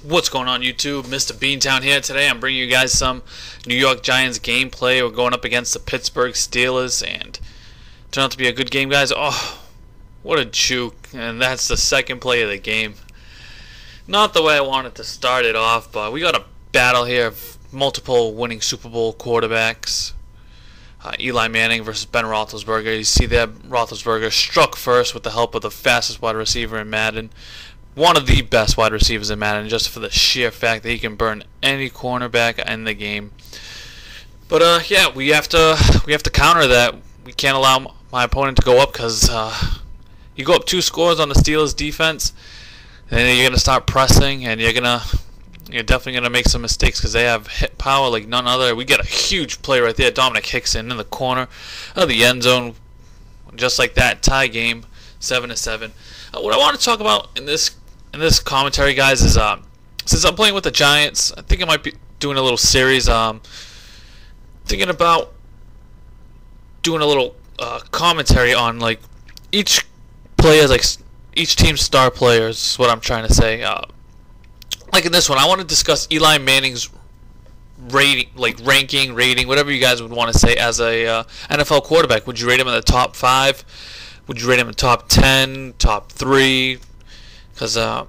What's going on, YouTube? Mr. Beantown here. Today I'm bringing you guys some New York Giants gameplay. We're going up against the Pittsburgh Steelers, and it turned out to be a good game, guys. Oh, what a juke. And that's the second play of the game. Not the way I wanted to start it off, but we got a battle here of multiple winning Super Bowl quarterbacks. Eli Manning versus Ben Roethlisberger. You see there, Roethlisberger struck first with the help of the fastest wide receiver in Madden. One of the best wide receivers in Madden, just for the sheer fact that he can burn any cornerback in the game. But yeah, we have to counter that. We can't allow my opponent to go up, because you go up 2 scores on the Steelers defense, and then you're gonna start pressing, and you're definitely gonna make some mistakes because they have hit power like none other. We get a huge play right there. Dominic Hickson in the corner of the end zone, just like that. Tie game, 7-7. What I want to talk about in this commentary, guys, is since I'm playing with the Giants, I think I might be doing a little series. Thinking about doing a little commentary on like each player's, like each team's star players. Is what I'm trying to say. Like in this one, I want to discuss Eli Manning's rating, like ranking, rating, whatever you guys would want to say as a NFL quarterback. Would you rate him in the top 5? Would you rate him in top 10, top 3? Because, yeah,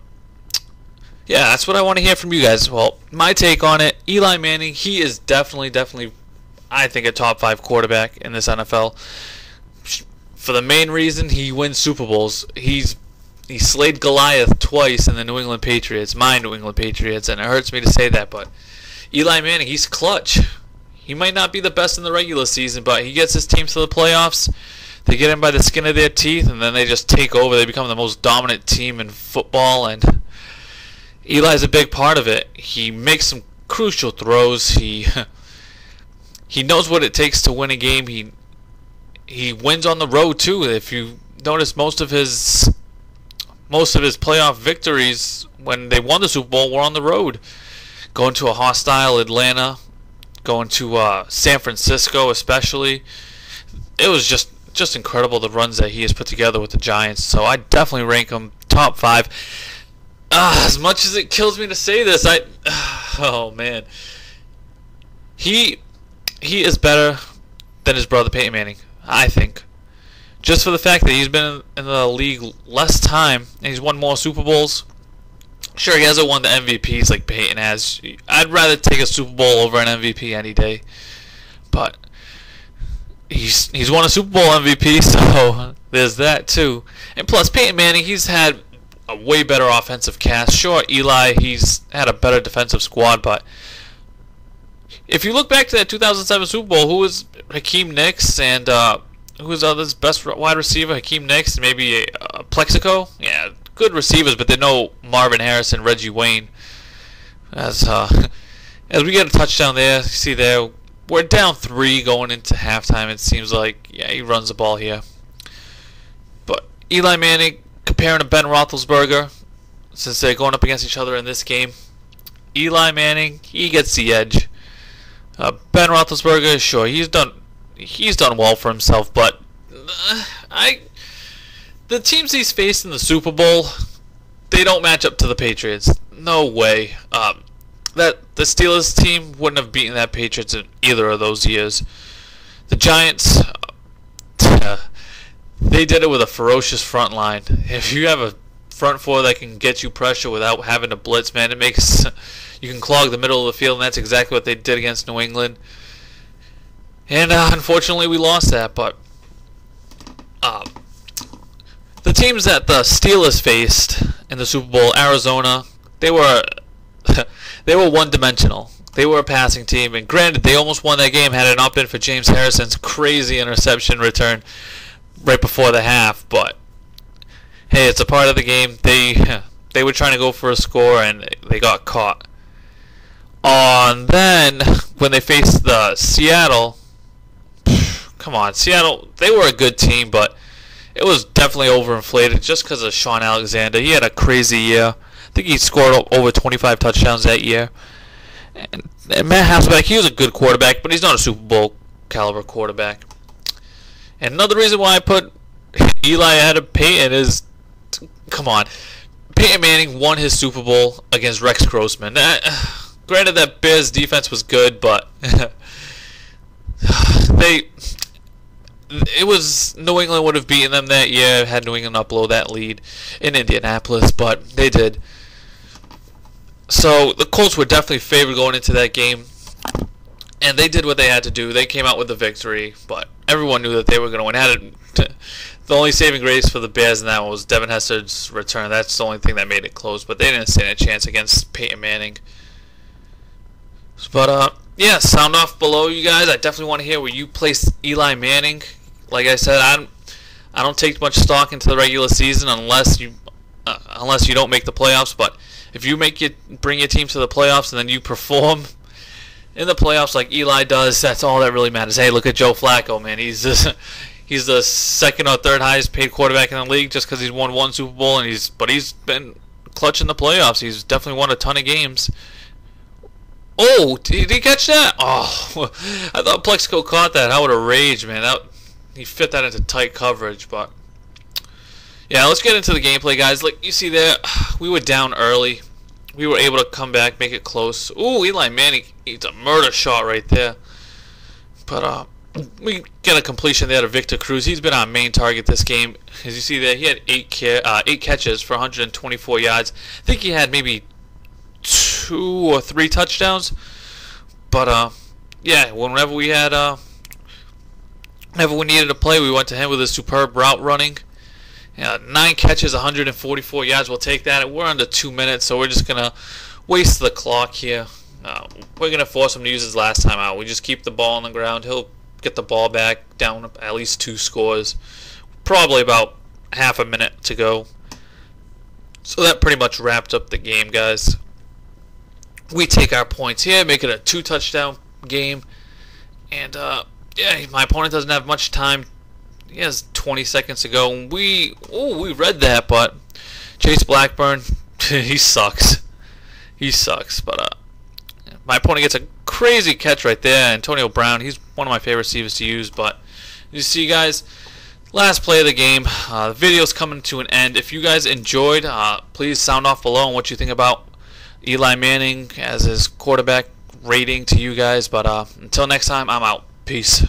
that's what I want to hear from you guys. Well, my take on it, Eli Manning, he is definitely, I think, a top 5 quarterback in this NFL. For the main reason, he wins Super Bowls. He slayed Goliath twice in the New England Patriots, my New England Patriots, and it hurts me to say that, but Eli Manning, he's clutch. He might not be the best in the regular season, but he gets his team to the playoffs. They get him by the skin of their teeth, and then they just take over. They become the most dominant team in football, and Eli's a big part of it. He makes some crucial throws. He knows what it takes to win a game. He wins on the road too. If you notice, most of his playoff victories when they won the Super Bowl were on the road, going to a hostile Atlanta, going to San Francisco especially. It was just incredible, the runs that he has put together with the Giants. So I definitely rank him top 5. As much as it kills me to say this, oh man, he is better than his brother Peyton Manning, I think. Just for the fact that he's been in the league less time and he's won more Super Bowls. Sure, he hasn't won the MVPs like Peyton has. I'd rather take a Super Bowl over an MVP any day, but he's won a Super Bowl MVP, so there's that too. And plus, Peyton Manning, he's had a way better offensive cast. Sure, Eli, he's had a better defensive squad, but if you look back to that 2007 Super Bowl, who was Hakeem Nicks and who was his best wide receiver? Hakeem Nicks and maybe Plexico? Yeah, good receivers, but they know Marvin Harrison, Reggie Wayne. As we get a touchdown there, you see there, we're down 3 going into halftime. It seems like, yeah, he runs the ball here. But Eli Manning, comparing to Ben Roethlisberger, since they're going up against each other in this game, Eli Manning, he gets the edge. Ben Roethlisberger, sure, he's done well for himself, but the teams he's faced in the Super Bowl, they don't match up to the Patriots. No way. That the Steelers team wouldn't have beaten that Patriots in either of those years. The Giants, they did it with a ferocious front line. If you have a front 4 that can get you pressure without having to blitz, man, it makes you can clog the middle of the field, and that's exactly what they did against New England. And unfortunately, we lost that. But the teams that the Steelers faced in the Super Bowl, Arizona, they were one-dimensional. They were a passing team, and granted, they almost won that game had it not been for James Harrison's crazy interception return right before the half. But hey, it's a part of the game. They were trying to go for a score, and they got caught. And then when they faced the Seattle, come on, Seattle, they were a good team, but it was definitely overinflated just because of Sean Alexander. He had a crazy year. I think he scored over 25 touchdowns that year. And Matt Hasselbeck, he was a good quarterback, but he's not a Super Bowl caliber quarterback. And another reason why I put Eli ahead of Peyton is, come on, Peyton Manning won his Super Bowl against Rex Grossman. Granted, that Bears defense was good, but it was New England would have beaten them that year had New England upload that lead in Indianapolis, but they did. So the Colts were definitely favored going into that game, and they did what they had to do. They came out with the victory, but everyone knew that they were going to win. The only saving grace for the Bears in that one was Devin Hester's return. That's the only thing that made it close, but they didn't stand a chance against Peyton Manning. But yeah, sound off below, you guys. I definitely want to hear where you place Eli Manning. Like I said, I don't take much stock into the regular season unless you don't make the playoffs. But if you bring your team to the playoffs and then you perform in the playoffs like Eli does, that's all that really matters. Hey, look at Joe Flacco, man. He's the second or third highest paid quarterback in the league just because he's won one Super Bowl, and he's been clutch in the playoffs. He's definitely won a ton of games. Oh, did he catch that? Oh, I thought Plexico caught that. I would have raged, man. He fit that into tight coverage, but yeah, let's get into the gameplay, guys. Like you see there, we were down early. We were able to come back, make it close. Ooh, Eli Manning, it's a murder shot right there. But we get a completion there to Victor Cruz. He's been our main target this game. As you see there, he had 8 catches for 124 yards. I think he had maybe 2 or 3 touchdowns. But yeah, whenever we needed to play, we went to him with his superb route running. 9 catches, 144 yards. We'll take that. We're under 2 minutes, so we're just gonna waste the clock here. We're gonna force him to use his last time out. We just keep the ball on the ground. He'll get the ball back down at least 2 scores. Probably about half a minute to go. So that pretty much wrapped up the game, guys. We take our points here, make it a 2-touchdown game, and yeah, my opponent doesn't have much time. He has 20 seconds to go. We read that, but Chase Blackburn, he sucks. He sucks. But my opponent gets a crazy catch right there. Antonio Brown, he's one of my favorite receivers to use. But you see, guys, last play of the game. The video's coming to an end. If you guys enjoyed, please sound off below on what you think about Eli Manning as his quarterback rating to you guys. But until next time, I'm out. Peace.